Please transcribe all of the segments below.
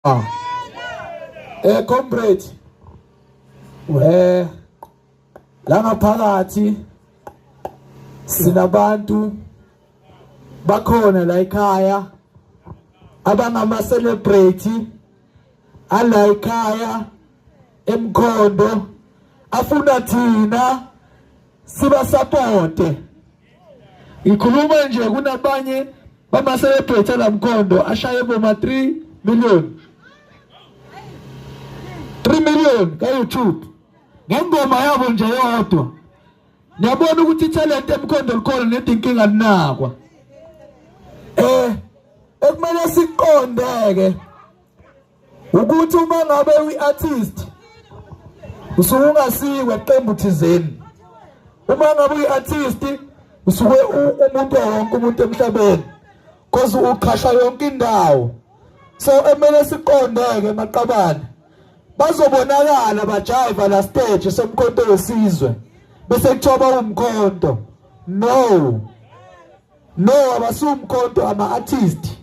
Comrade la ngaphakathi sinabantu bakhona la ekhaya abangama celebrate ala ekhaya eMkhondo afuna thina siba supporte. Ngikhuluma nje kunabanye bama celebrate la Mkhondo ashaye boma 3 million ka YouTube ngengoma yabo nje yodwa. Ngiyabona ukuthi talent eMkhondo likhona nedinkinga linakwa. Ekumele siqondeke ukuthi uma ngabe uyi-artist usuke ungasikwe qembu thizeni. Uma ngabe uyi-artist usuke umuntu wonke umuntu emhlabeni cause uqhasha yonke indawo. So emele siqondeke maqabane bazobonakala bajiva la stage somkhonto wesizwe bese kuthoba umkhonto. No abasumkhonto ama-artist.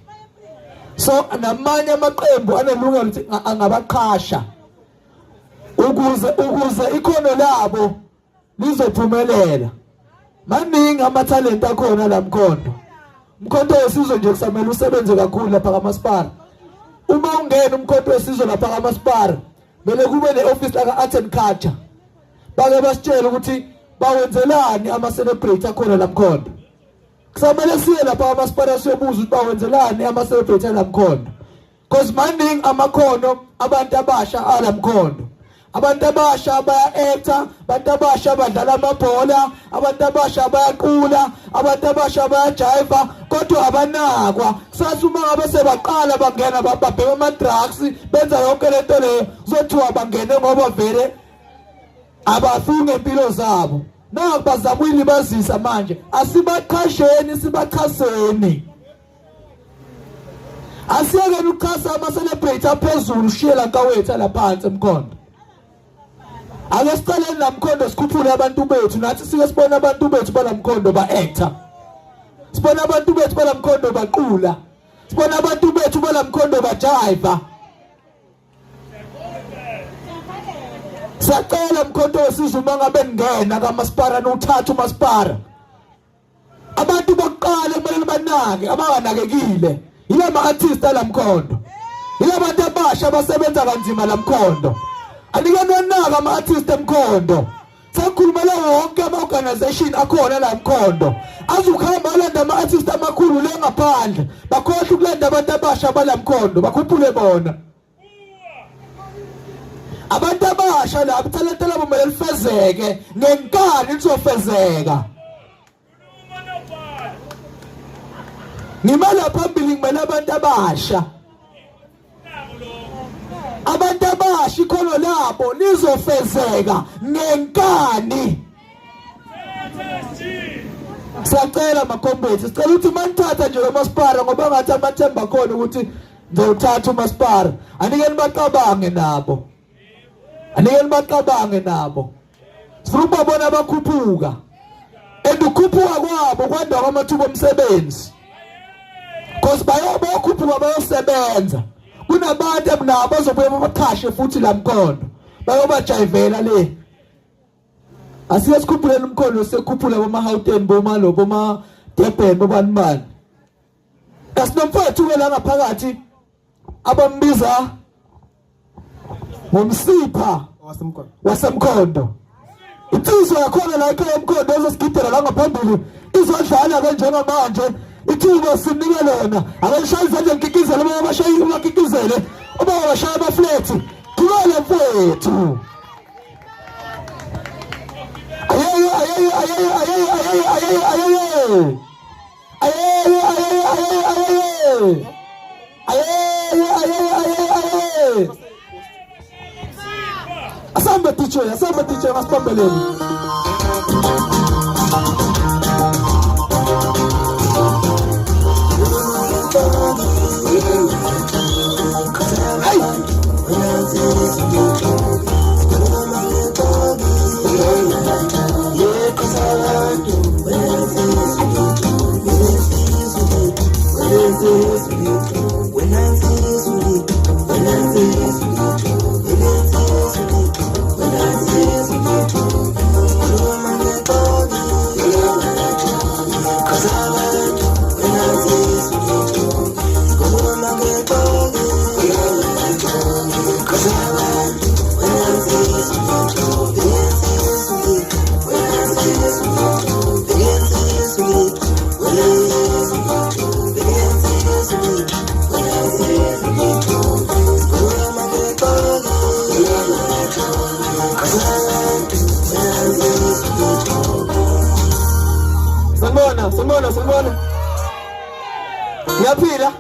So namanye amaqembu anelungelo ukuthi angabaqhasha ukuze ikhono labo lizophumelela. Maningi amathalent akhona la Mkhondo. Umkhonto wesizwe nje kusamele usebenze kakhulu lapha kaMasipala. Uma ungena umkhonto wesizwe lapha kaMasipala bele kube ne-office la ka-Art and Culture. Bake basitshela ukuthi bawenzelani ama-celebrate akhona la Mkhondo. Kusamele siye lapha kaMasipala siyobuza ukuthi bawenzelani ama-celebrate ala Mkhondo. Cause maningi amakhono abantu abasha ala Mkhondo. Abantu abasha baya-actor, abantu abasha badlala amabhola, abantu abasha bayaqula, abantu abasha bayajiva kodwa abanakwa. Sathi uma ngabe sebaqala bangena babheka ama-drugs benza yonke lento leyo zothiwa bangene ngoba vele abafuni ngempilo zabo. Naku bazama uyilibazisa manje. Asibaqhasheni sibachaseni. Asiyekeni ukuchasa ama-celebrate aphezulu ushiye la nkawethu la phansi eMkhondo. Ake siqaleni la Mkhondo sikhuphule abantu bethu nathi sike sibona abantu bethu bala Mkhondo ba-actor. Sibona abantu bethu bala Mkhondo baqula. Sibona abantu bethu bala Mkhondo bajiva. Siyacela Mkhondo wesizwe uma ngabe ngena kaMasipala nothatha uMasipala. Abantu bokuqala kumele banake abanganakekile. Yila ma-artist ala Mkhondo. Yila abantu abasha abasebenza kanzima la Mkhondo. Anikanonaka ama-artist eMkhondo. Sakhulumela wonke ama-organization akhona la Mkhondo. Azukuhamba alanda ama-artist amakhulu le ngaphandle. Bakhohle ukulanda abantu abasha bala Mkhondo. Bakhuphule bona. Abantu abasha la ithalente labo kumele lifezeke. Ngenkani lizofezeka. Ngimala phambili kumele abantu abasha. Abantu abasha ikhono labo lizofezeka ngenkani. Siyacela makombethi sicela ukuthi manithatha nje uMasipala ngoba ngathi amathemba khona ukuthi ngizothatha uMasipala. Anikeni baqabange nabo. Sifuna ukubabona abakhuphuka. Ukukhuphuka kwabo kwanda kwamathuba omsebenzi. Cause bayokhuphuka bayosebenza. Kunabantu abunabo bazobuye babaqhashe futhi la Mkhondo. Bayobajayivela le. Asiye sikhuphuleni Mkhondo sekhuphula boma-Gauteng bomalo boma-Durban bobanibani. Asinomfowethu ke la ngaphakathi abambiza ngomsipha waseMkhondo. Insizwa yakhona la ekhaya eMkhondo ezosigidela la ngaphambili izodlala ke njengamanje. Ithuba sinike lona akashaya izandla ngikikizele uma abashayi umakikizele uma abashaya abaflethi khulele mfowethu. Asamba teacher masipambeleni. When I Sanibona. Ngiyaphila.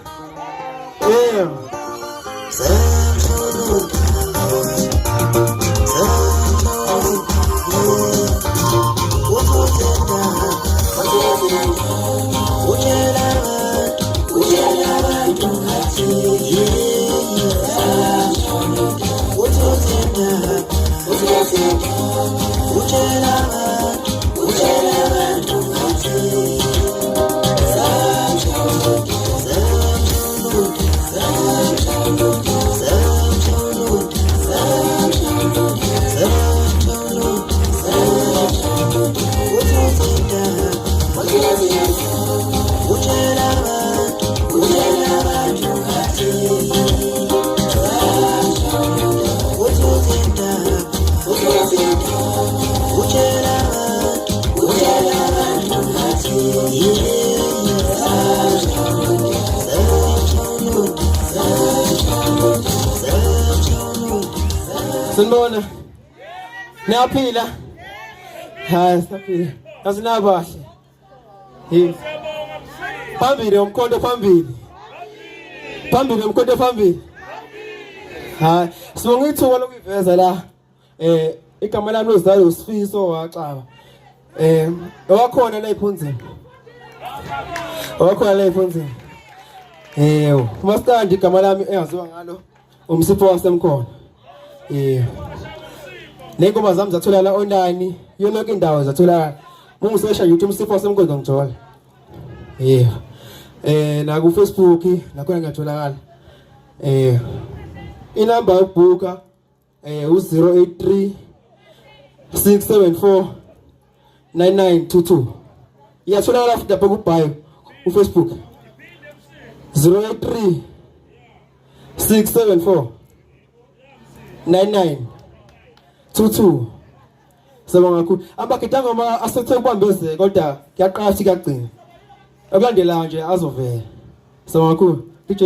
Sanibona. Niyaphila? Hayi, siyaphila. Asinaba kahle. Yini? Phambili umkhonto phambili. Phambili umkhonto phambili. Hayi, sibonga ithuba lokuveza la. Igama lami lozalo uSifiso waxaba. Owakhona la ePhonzeni. Owakhona la ePhonzeni. Master igama lami engaziwa ngalo umsipho wasemkhona. Nengoma zami zatholakala online, yonke indawo zatholakala. Mungisesha YouTube umsipho wasemkhona ngithola. Na ku Facebook nakhona ngiyatholakala. Inamba yokubhuka u083 674 9922. Iyatholakala futhi lapha ku bio uFacebook. 083 674 9922. Sabonga kakhulu. Abagidanga ama asathe kubambeze kodwa kuyaqasha kuyagcina. Akulandela nje azovela. Sabonga kakhulu. DJ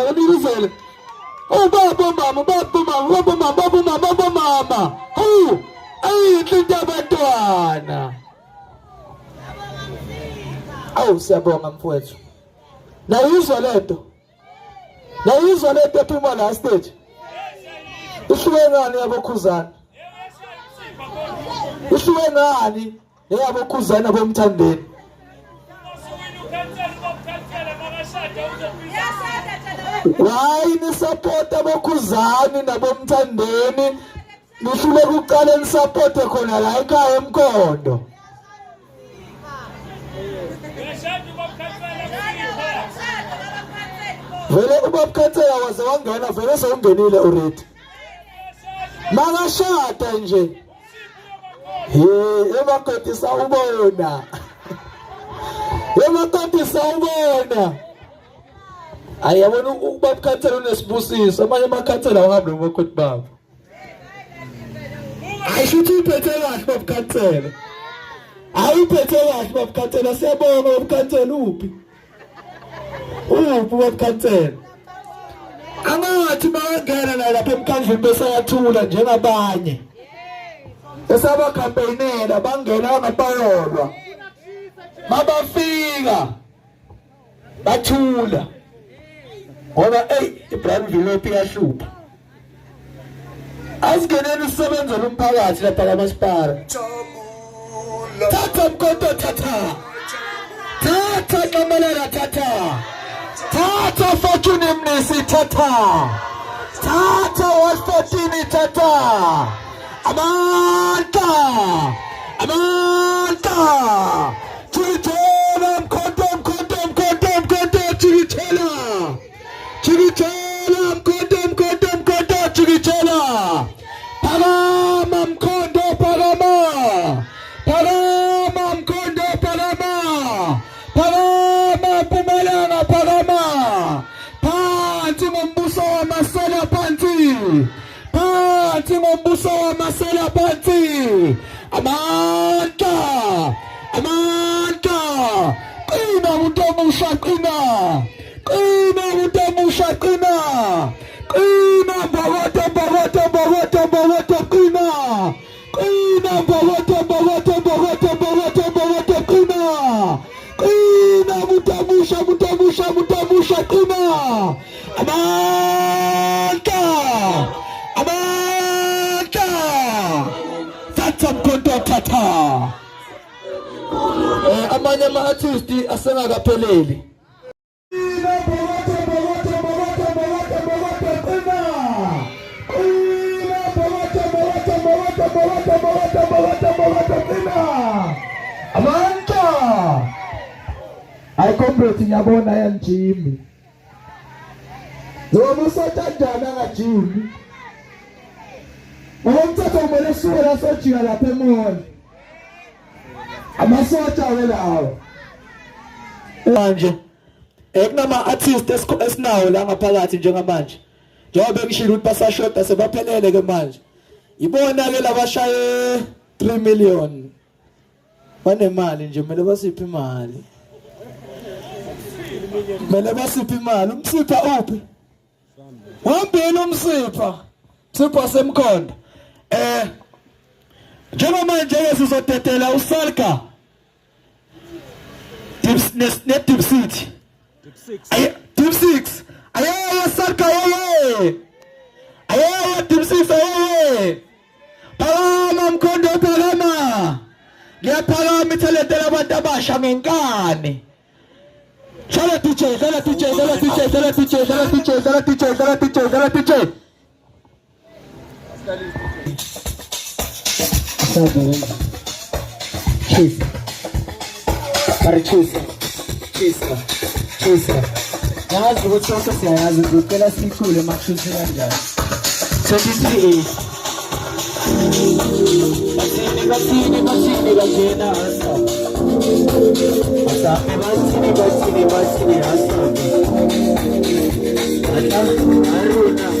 akanilizela. Oh baba mama. Oh, ayinhle into abantwana. Awu siyabonga mfowethu. Nayizwa lento ephuma la stage. Ihluke ngani yabokhuzana? Ihluke ngani yabokhuzana bomthandeni? Why ni support abokhuzani nabomthandeni? Nifule kuqala ni support khona la ekhaya eMkhondo. Vele ubabukhathela waze wangena vele sewungenile already. Makashada nje. Emakoti sawubona. Emakoti sawubona. Ayabona ubabukhathela unesibusiso, amanye amakhathela awahambi nomakoti babo. Ayishuthi iphethe kahle babukhathela. Ayiphethe kahle babukhathela, siyabonga babukhathela uphi? Babukhathela. Angathi bangena la lapha emkhandleni besayathula njengabanye. Esaba campaignela bangena ngapayolwa. Mabafika bathula. Ngoba iBrand Village iyahlupha. Asigeneni isebenza lomphakathi lapha kaMasipala. Thatha Mkhonto thatha. Thatha Kamalala thatha. Thatha Fortune Mnisi thatha. Thatha 114 thatha. Amanta. Chitela Mkhonto chitela. Chitela Mkhonto chitela. Parama Mkhonto parama. Parama Mkhonto parama. Parama Mpumalanga parama. Phansi ngombuso wamasela phansi. Phansi ngombuso wamasela phansi. Amandla. Qina utamusha qina. Qina utamusha qina. Qina bawata qina. Qina bawata qina. Qina mutamusha qina. Amandla. Thatha Mkhonto thatha. Amanye ama-artisti asengakapheleli. Amandla. Hayi comrade ngiyabona yanjimi. Noma usathandana ngajimi. Umthetho kumele suke la sojika lapha eMall. Amasotsha welawo. Manje kunama artists esinawo la ngaphakathi njengamanje. Njengoba ngishilo ukuthi basashoda sebaphelele ke manje. Ibona ke labashaye 3 million. Banemali nje kumele basiphe imali. Kumele basiphe imali. Umsipha uphi? Wambeni umsipha. Msipha seMkhondo. Njengamanje ke sizodedela uSalka. Deep City. Deep 6. Ayaya Salka ayaya. Ayaya Deep 6 ayaya. Parama Mkhonto parama. Ngiyaphakama ithelentela abantu abasha ngenkani. Shala DJ. Cheese. yazi ukuthi wonke siyayazi ngicela sikhule emakhuthi kanjani 23 bathini kanjena asa bathini asa Haruna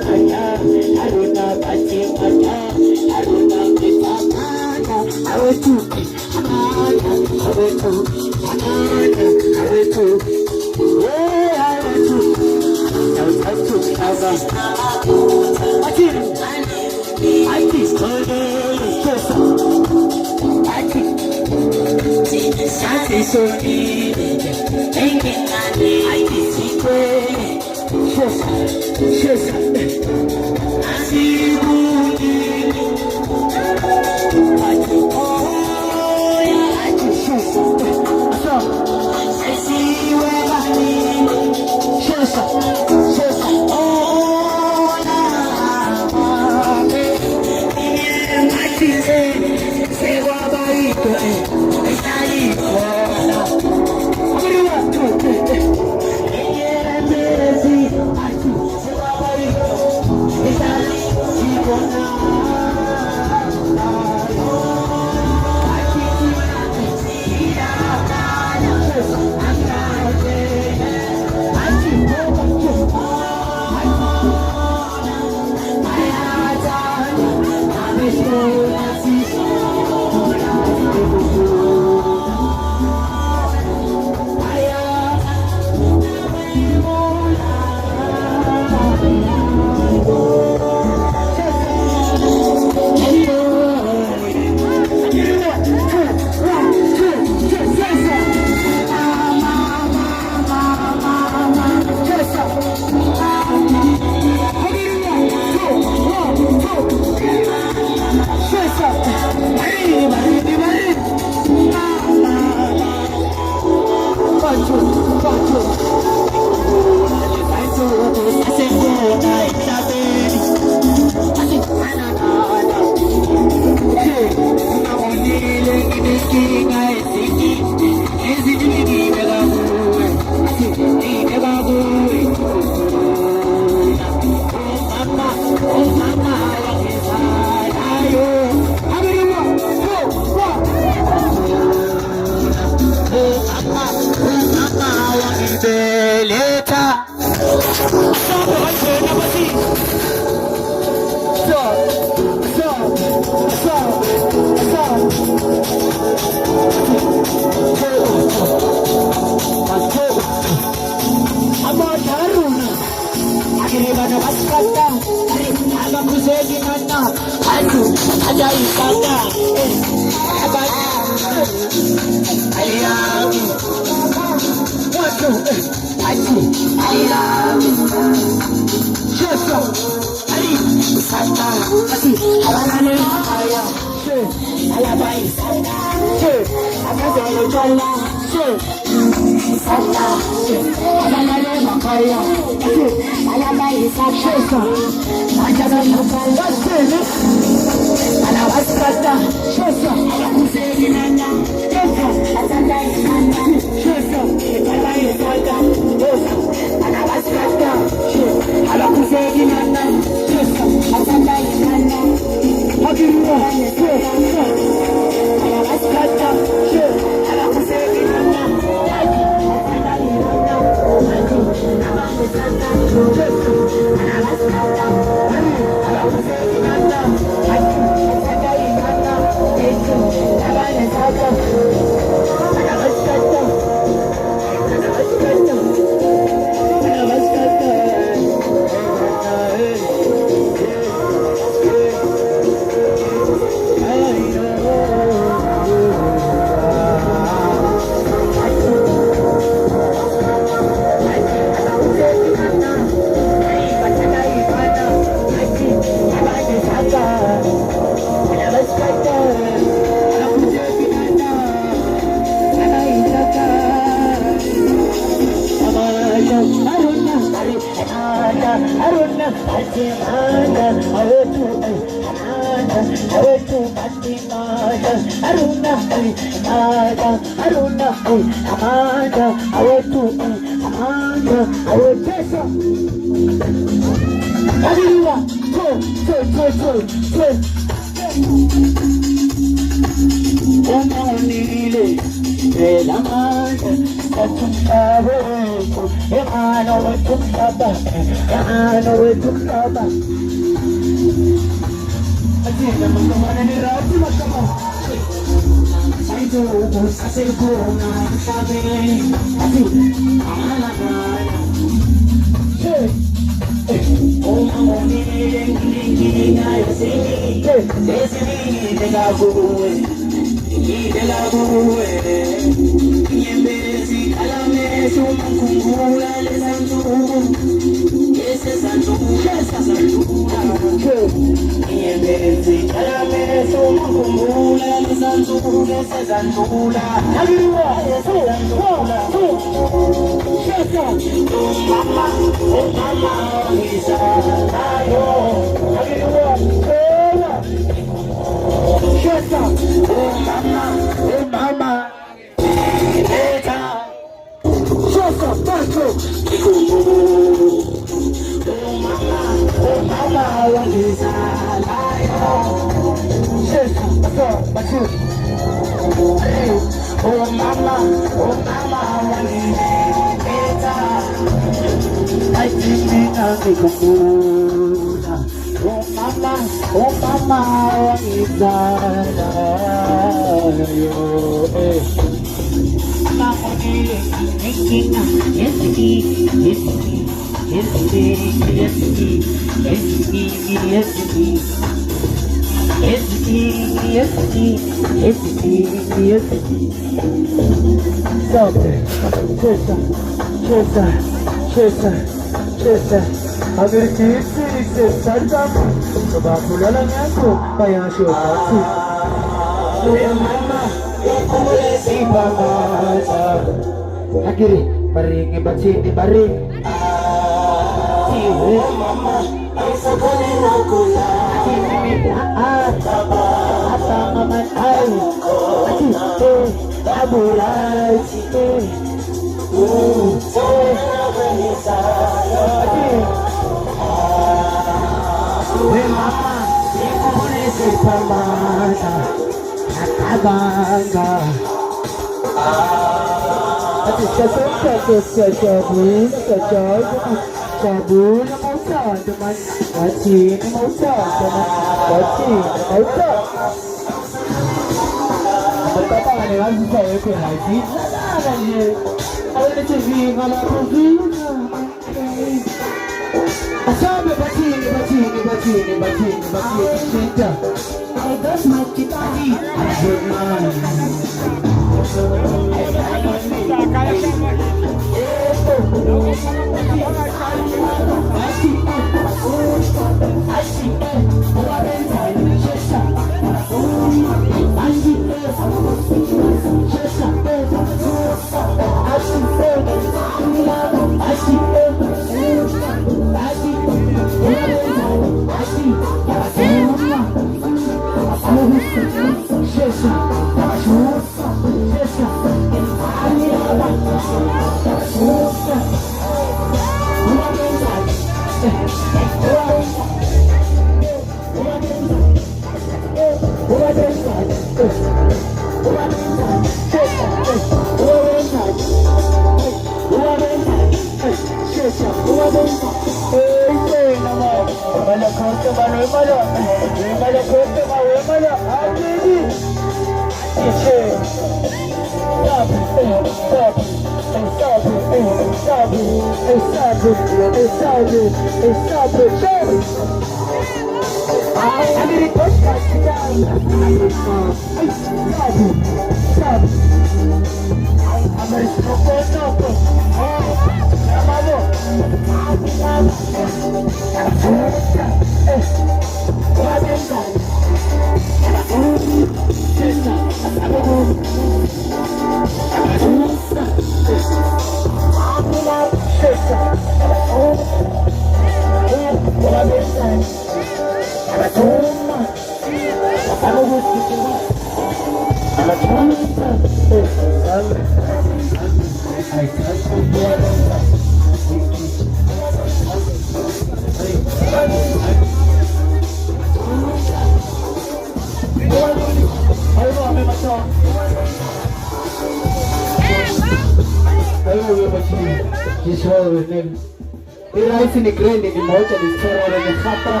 Iraisi ni grande ni moja ni story ni khata.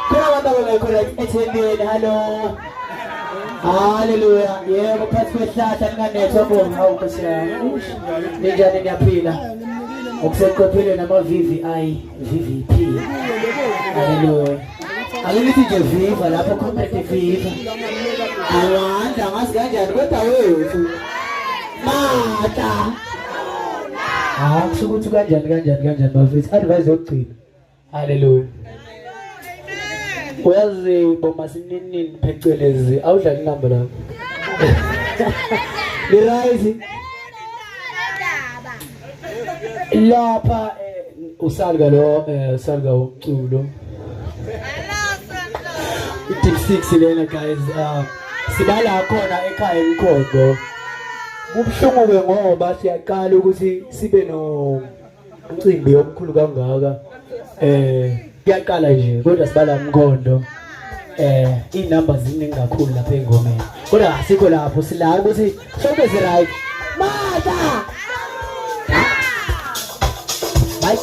Kuna wanda wamekora etendeni hello. Hallelujah. Yebo phathi kwehlahla linganetho bomba ukhosia. Ninjani niyaphila? Ukuseqophele nama VVI VVP. Hallelujah. Akelithi nje viva lapho complete viva. Awanda ngazi kanjani kodwa wethu. Mata. Kusukuthi kanjani bafethu advise yokugcina. Hallelujah. Uyazi boma sinini phecelezi awudlali inamba la. Liraisi. Lapha usalga lo salga umculo. Team 6 lena guys sibala khona ekhaya eMkhondo. Kubhlungu ke ngoba siyaqala ukuthi sibe no umcimbi omkhulu kangaka kuyaqala nje kodwa sibala eMkhondo inamba ziningi kakhulu lapha engomeni kodwa asikho lapho sila ukuthi sonke si right mata ayi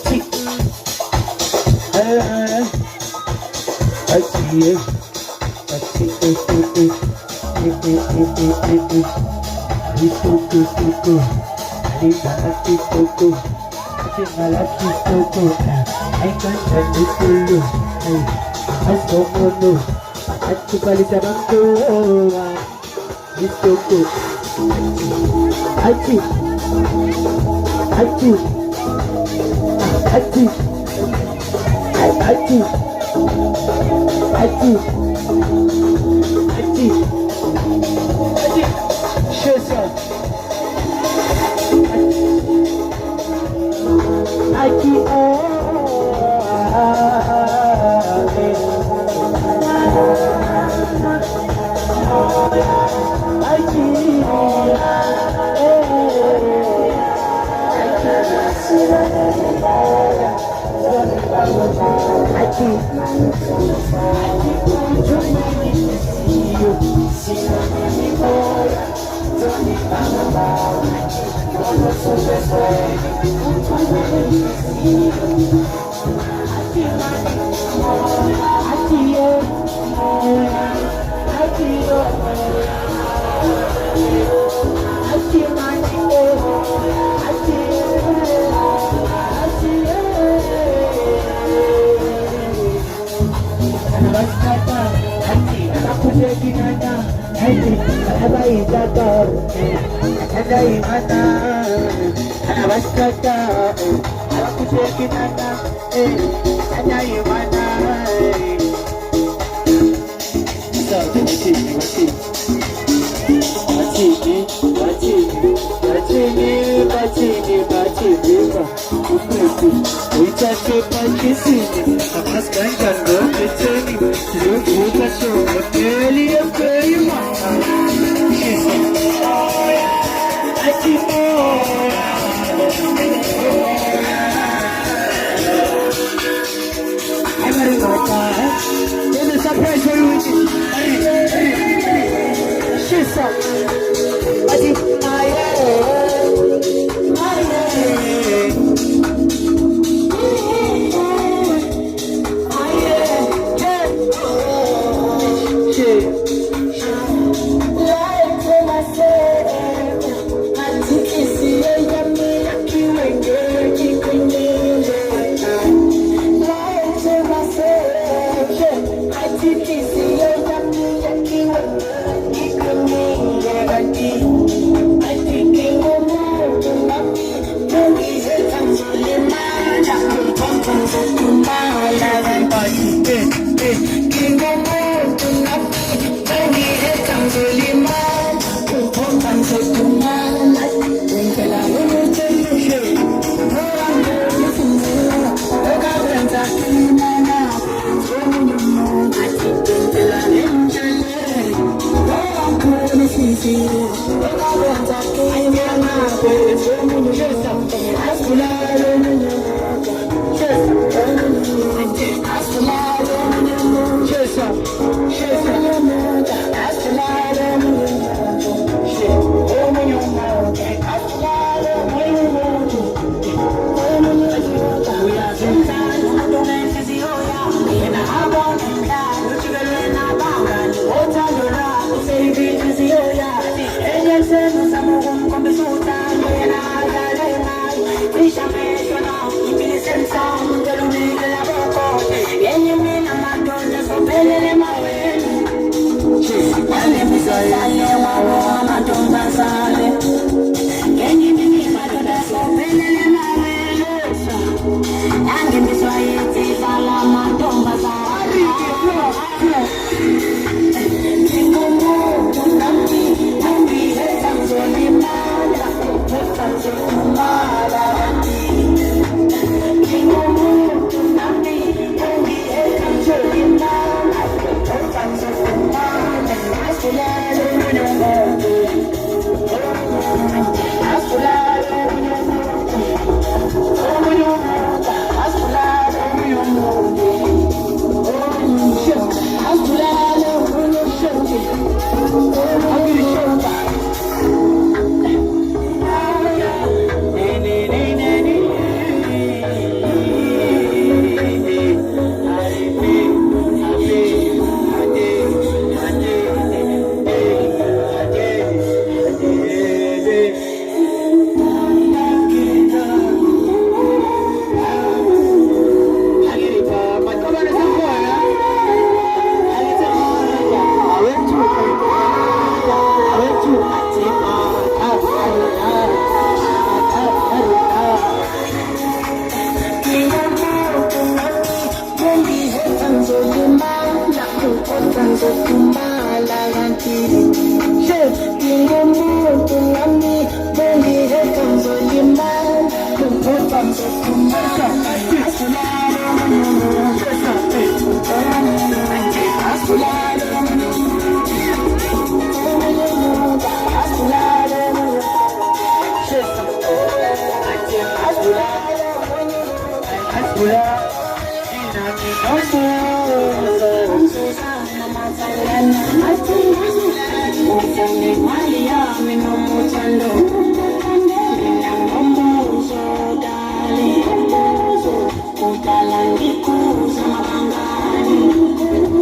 udala ngikuza mabangani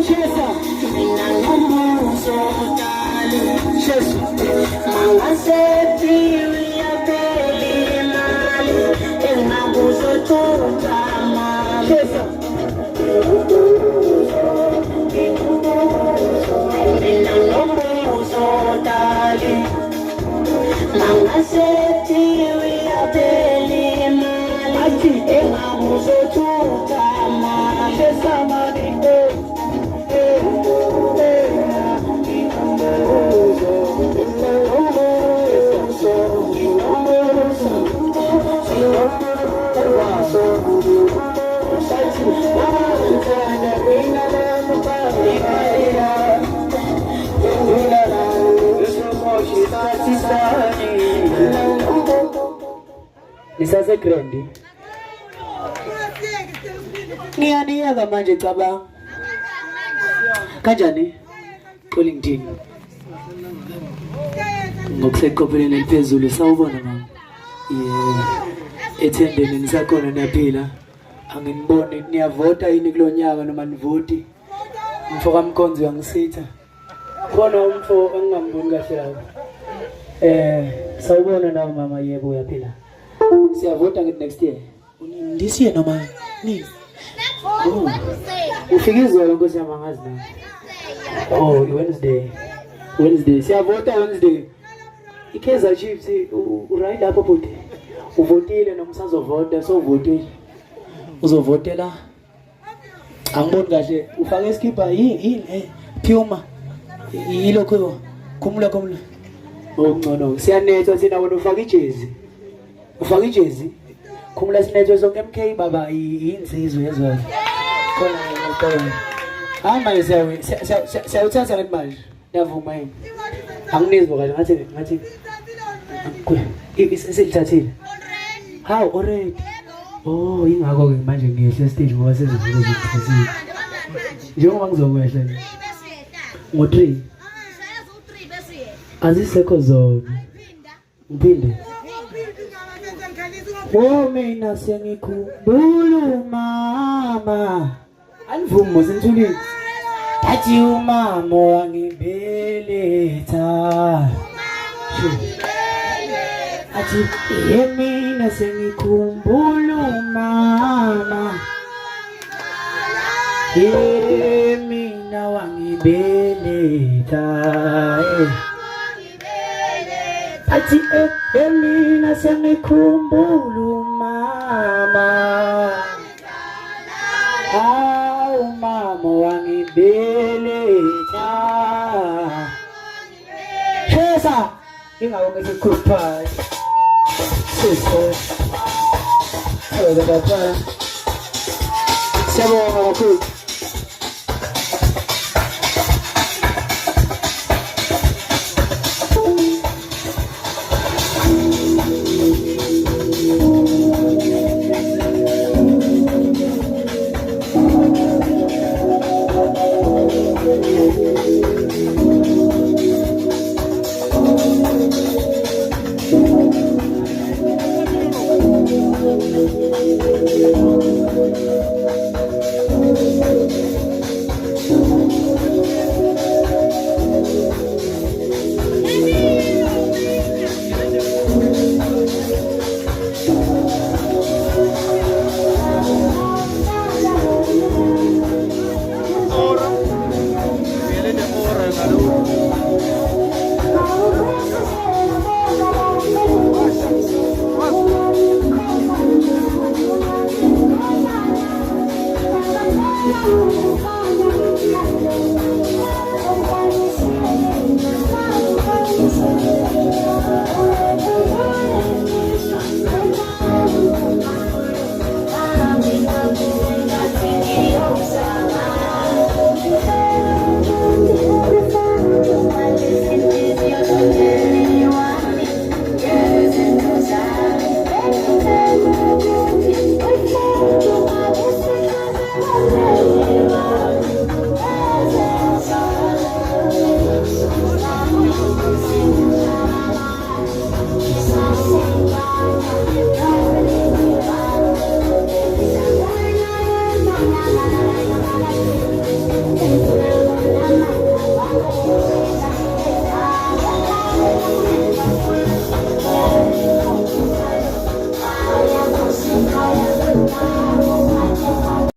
Shesa mina ngumuso udala Shesa mangasethi uyapeli imali engabuzo tutama Shesa mina ngumuso udala mangasethi uyapeli imali engabuzo tutama Shesa mani Nisase grandi Niya manje cabanga Kanjani Qolingdini Ngokuseqopheleni eliphezulu sawubona mama ethendeni nisakhona niyaphila anginiboni niyavota yini kulonyaka noma nivoti umfo kaMkhonzi uyangisitha khona umfo engingamboni kahle lapho sawubona nawe mama yebo uyaphila siyavota next year this year noma ni ufikizwe nkosi yami angazi na Wednesday siyavota Wednesday iKaizer Chiefs right lapho bhuti uvotile noma usazovota sovotile uzovotela angiboni kahle ufake iskipper yini Puma yilokho khumula no siyanethwa thina wena ufaka ijezi khumula sinethwe sonke MK baba insizwe yezwe khona ngiyaqala hamba siyawuthatha le mali yavuma yini anginizwa kahle ngathi isilithathile how already ingakho ke manje ngiyehle stage ngoba sezivule zithethile njengoba ngizokwehla nje ngo3 azisekho zona uphinde mina sengikhumbula mama anivumi sintulile athi umama wangibeletha athi mina sengikhumbula mama mina wangibeletha athi mina sengikhumbula mama mama wangibeletha Shesa ingawo ngikukhupha siso baba siyabonga kakhulu